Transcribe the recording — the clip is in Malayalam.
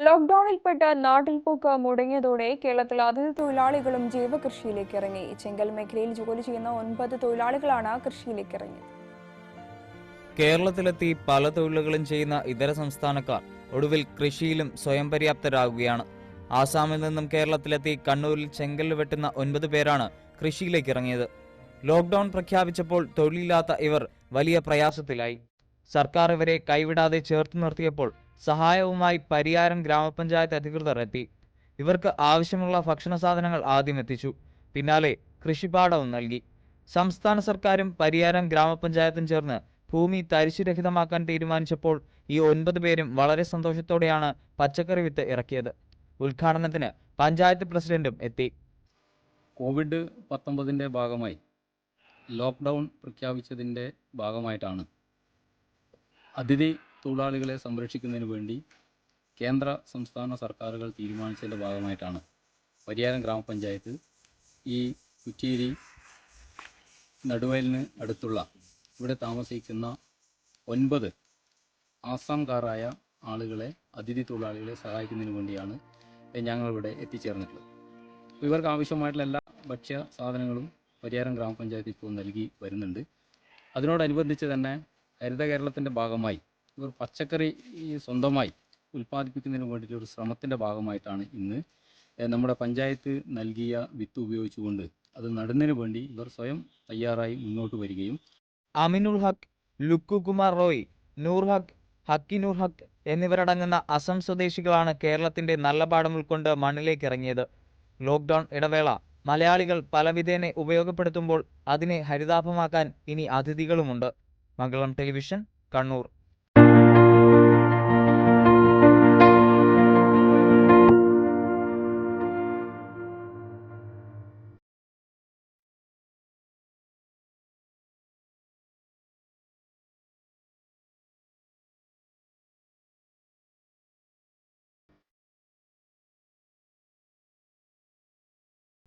ലോക്ക്ഡൌണിൽപ്പെട്ട് നാട്ടിൽപോക്ക് മുടങ്ങിയതോടെ കേരളത്തിൽ അതിഥി തൊഴിലാളികളും ജൈവകൃഷിയിലേക്ക് ഇറങ്ങി. ചെങ്കൽ മേഖലയിൽ ജോലി ചെയ്യുന്ന 9 തൊഴിലാളികളാണ് കൃഷിയിലേക്ക് ഇറങ്ങിയത്. കേരളത്തിലെത്തി പല തൊഴിലുകളും ചെയ്യുന്ന ഇതര സംസ്ഥാനക്കാർ ഒടുവിൽ കൃഷിയിലും സ്വയം പര്യാപ്തരാകുകയാണ്. ആസാമിൽ നിന്നും കേരളത്തിലെത്തി കണ്ണൂരിൽ ചെങ്കൽ വെട്ടുന്ന 9 പേരാണ് കൃഷിയിലേക്ക് ഇറങ്ങിയത്. ലോക്ക്ഡൌൺ പ്രഖ്യാപിച്ചപ്പോൾ തൊഴിലില്ലാത്ത ഇവർ വലിയ പ്രയാസത്തിലായി. സർക്കാർ ഇവരെ കൈവിടാതെ ചേർത്ത് നിർത്തിയപ്പോൾ സഹായവുമായി പരിയാരം ഗ്രാമപഞ്ചായത്ത് അധികൃതർ എത്തി. ഇവർക്ക് ആവശ്യമുള്ള ഭക്ഷണ സാധനങ്ങൾ ആദ്യം എത്തിച്ചു. പിന്നാലെ കൃഷിപാടവും നൽകി. സംസ്ഥാന സർക്കാരും പരിയാരം ഗ്രാമപഞ്ചായത്തും ചേർന്ന് ഭൂമി തരിശുരഹിതമാക്കാൻ തീരുമാനിച്ചപ്പോൾ ഈ 9 പേരും വളരെ സന്തോഷത്തോടെയാണ് പച്ചക്കറി വിത്ത് ഇറക്കിയത്. ഉദ്ഘാടനത്തിന് പഞ്ചായത്ത് പ്രസിഡന്റും എത്തി. കോവിഡ്-19 ഭാഗമായി ലോക്ക്ഡൗൺ പ്രഖ്യാപിച്ചതിൻ്റെ ഭാഗമായിട്ടാണ് അതിഥി തൊഴിലാളികളെ സംരക്ഷിക്കുന്നതിന് വേണ്ടി കേന്ദ്ര സംസ്ഥാന സർക്കാരുകൾ തീരുമാനിച്ചതിൻ്റെ ഭാഗമായിട്ടാണ് പരിയാരം ഗ്രാമപഞ്ചായത്ത് ഈ കുറ്റീരി നടുവയലിന് അടുത്തുള്ള ഇവിടെ താമസിക്കുന്ന 9 ആസാംകാരായ ആളുകളെ അതിഥി തൊഴിലാളികളെ സഹായിക്കുന്നതിന് വേണ്ടിയാണ് ഞങ്ങളിവിടെ എത്തിച്ചേർന്നിട്ടുള്ളത്. ഇവർക്ക് ആവശ്യമായിട്ടുള്ള എല്ലാ ഭക്ഷ്യ സാധനങ്ങളും പരിയാരം ഗ്രാമപഞ്ചായത്ത് ഇപ്പോൾ നൽകി വരുന്നുണ്ട്. അതിനോടനുബന്ധിച്ച് തന്നെ ഹരിത കേരളത്തിൻ്റെ ഭാഗമായി ഇവർ പച്ചക്കറി സ്വന്തമായി ഉൽപ്പാദിപ്പിക്കുന്നതിന് വേണ്ടിയിട്ട് ഒരു ശ്രമത്തിൻ്റെ ഭാഗമായിട്ടാണ് ഇന്ന് നമ്മുടെ പഞ്ചായത്ത് നൽകിയ വിത്ത് ഉപയോഗിച്ചുകൊണ്ട് അത് നടുന്നതിന് വേണ്ടി ഇവർ സ്വയം തയ്യാറായി മുന്നോട്ട് വരികയും അമിനുൽ ഹക്ക്, ലുക്കുകുമാർ റോയ്, നൂർ ഹക്ക്, ഹക്കിനൂർ ഹക്ക് എന്നിവരടങ്ങുന്ന അസം സ്വദേശികളാണ് കേരളത്തിന്റെ നല്ല പാഠം ഉൾക്കൊണ്ട് മണ്ണിലേക്ക് ഇറങ്ങിയത്. ലോക്ക്ഡൌൺ ഇടവേള മലയാളികൾ പലവിധേനെ ഉപയോഗപ്പെടുത്തുമ്പോൾ അതിനെ ഹരിതാഭമാക്കാൻ ഇനി അതിഥികളുമുണ്ട്. മംഗളം ടെലിവിഷൻ, കണ്ണൂർ.